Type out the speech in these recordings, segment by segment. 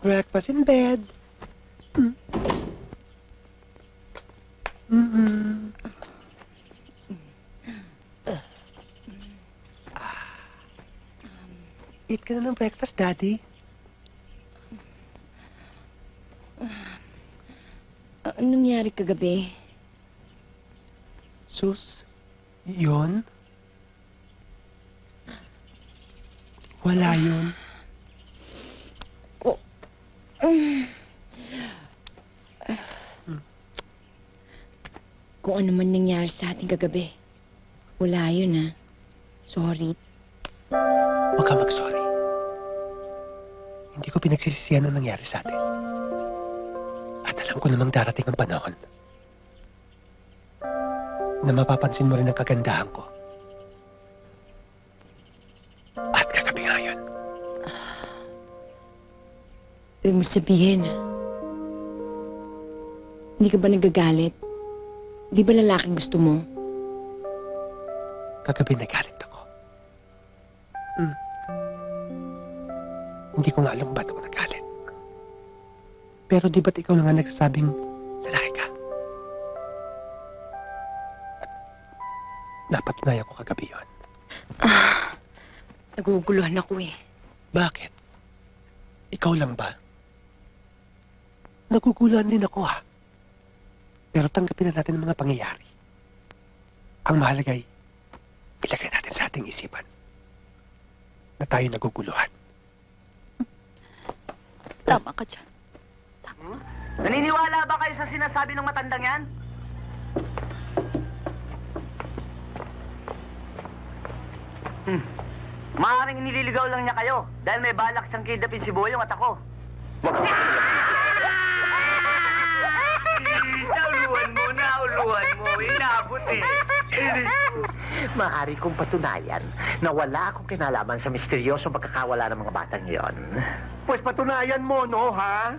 Breakfast in bed. Eat ka na ng breakfast, Daddy. Anong nangyari kagabi? Sus, yun? Wala yun. Kung ano man nangyari sa ating kagabi, wala yun, ha? Sorry. Huwag ka mag-sorry. Hindi ko pinagsisisihan ang nangyari sa atin. At alam ko namang darating ang panahon na mapapansin mo rin ang kagandahan ko. At kagabi nga yun. Ibig mo sabihin, hindi ka ba nagagalit? Di ba lalaking gusto mo? Kagabi nagalit ako. Hindi ko nga alam ba't ako nagalit. Pero di ba't ikaw na nga nagsasabing lalaki ka? At napatunayan ko kagabi yun. Naguguluhan ako eh. Bakit? Ikaw lang ba? Naguguluhan din ako, ha? Pero tanggapin na natin ang mga pangyayari. Ang mahalagay, ilagay natin sa ating isipan na tayo naguguluhan. Tama ka dyan. Naniniwala ba kayo sa sinasabi ng matandang yan? Maaaring nililigaw lang niya kayo dahil may balak siyang kidnapin si Boyong at ako. Nauluhan mo, inabot eh. Maaari kong patunayan na wala akong kinalaman sa misteryosong pagkakawala ng mga batang iyon. Pues patunayan mo, no, ha?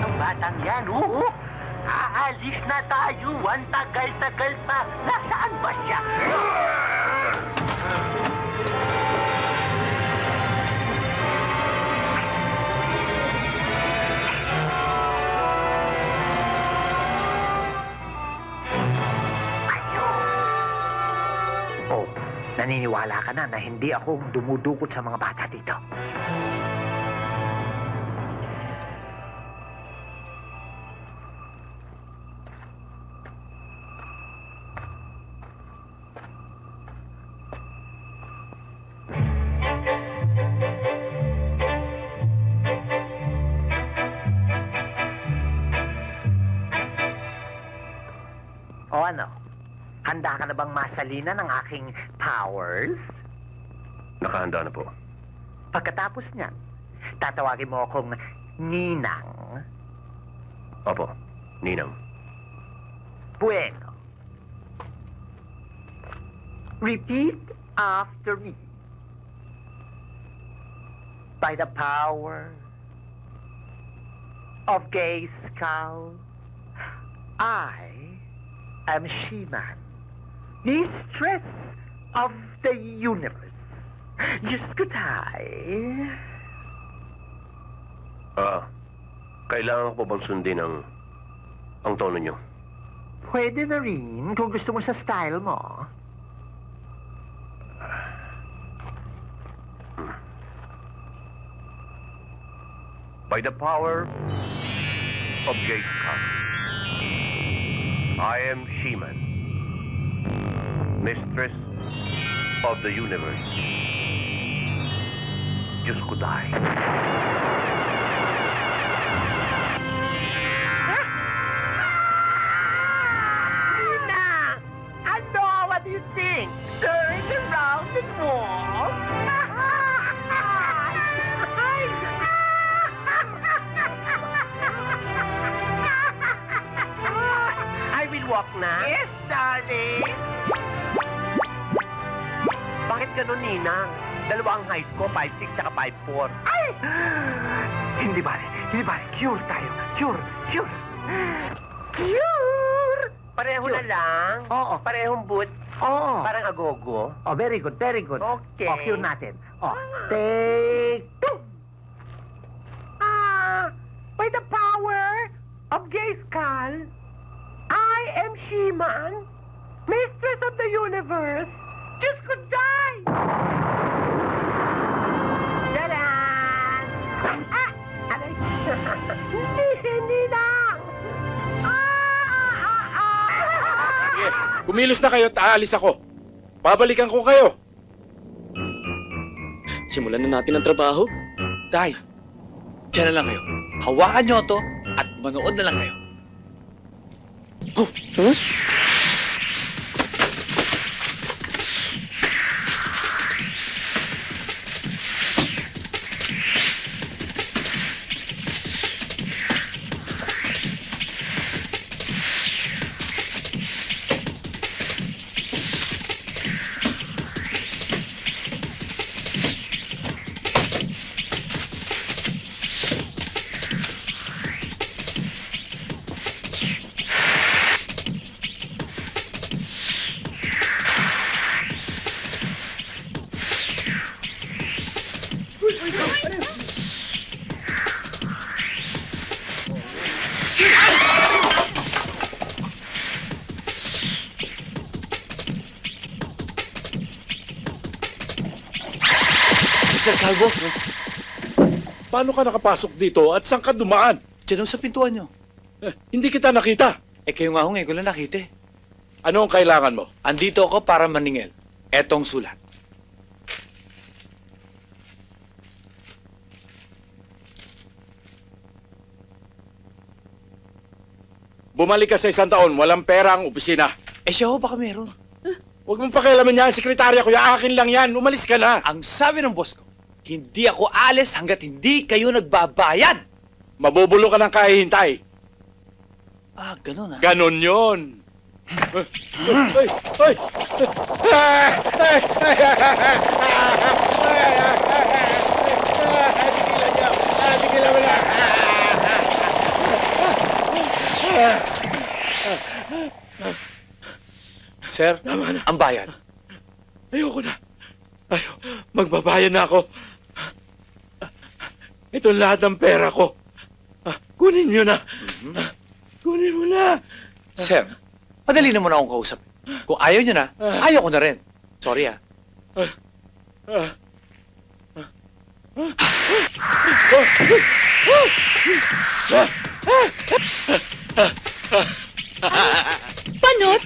Ang batang yan, oo. Aalis na tayo. Ang tagal-tagal pa. Nasaan ba siya? Naniniwala ka na hindi ako dumudukot sa mga bata dito. O ano? Handa ka na bang masalina ng aking powers? Nakahanda na po. Pagkatapos niyan, tatawagin mo akong Ninang. Opo, Ninang. Bueno. Repeat after me. By the power of Gay Skull, I am She-Man, mistress of the universe. Diyos ko tayo. Kailangan ko bang sundin ang tono nyo? Pwede na rin kung gusto mo sa style mo. By the power of Gay Skull, I am She-Man, mistress of the universe. Diyos ko tayo. Nina! Ano? What do you think? Turn around and walk. I will walk Mag-walk na? Yes, darling. Bakit ganun, Ninang? Dalawa ang height ko, 5'6", saka 5'4". Ay! Hindi ba? Cure tayo. Cure. Pareho na lang? Oo. Parehong boot? Oo. Parang agogo? Oh, very good. Okay. Cure natin. Take two. By the power of Grayskull, I am She-Man, Mistress of the Universe. Diyos ko, die! Tadaan! Aray! Hindi lang! Sige, kumilos na kayo at aalis ako. Babalikan ko kayo. Simulan na natin ang trabaho. Tay, diyan na lang kayo. Hawakan nyo to at manood na lang kayo. Mr. Calvo, Paano ka nakapasok dito at saan ka dumaan? dyan sa pintuan nyo. Hindi kita nakita. Kayo nga ho ngayon ko lang nakita eh. Ano ang kailangan mo? Andito ako para maningil. Etong sulat. Bumalik ka sa 1 taon, walang pera ang opisina. Siya ho baka meron. Huwag mong pakialaman yan, sekretarya ko, akin lang yan. Umalis ka na. Ang sabi ng boss ko, hindi ako alis hanggat hindi kayo nagbabayad. Mabubulo ka ng kahihintay. Ganun ah. Ganon yun. Ay! Tigilan mo na. Sir, ang bayad. Ayoko na. Magbabayad na ako. Ito lahat ng pera ko. Kunin nyo na. Kunin mo na. Sir, madali naman akong kausap. Kung ayaw nyo na, ayaw ko na rin. Sorry ah. Panot?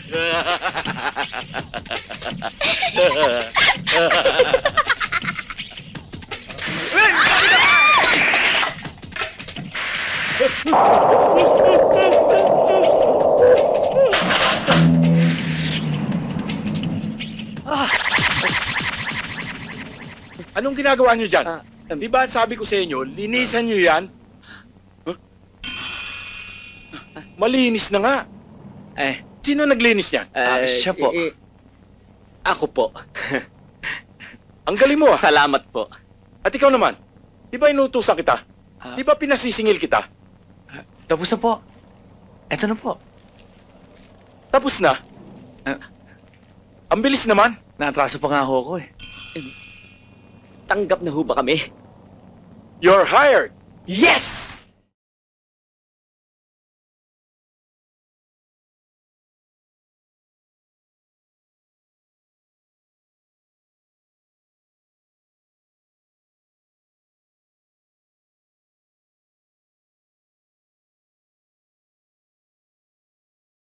Anong ginagawa nyo dyan? Di ba sabi ko sa inyo, linisan nyo yan? Huh? Malinis na nga. Sino naglinis yan? Siya po. Ako po. Ang galing mo ah. Salamat po. At ikaw naman, di ba inutusan kita? Di ba pinasisingil kita? Tapos na po. Eto na po. Tapos na? Ang bilis naman. Naatraso pa nga ho ako eh. Tanggap na ho ba kami? You're hired! Yes!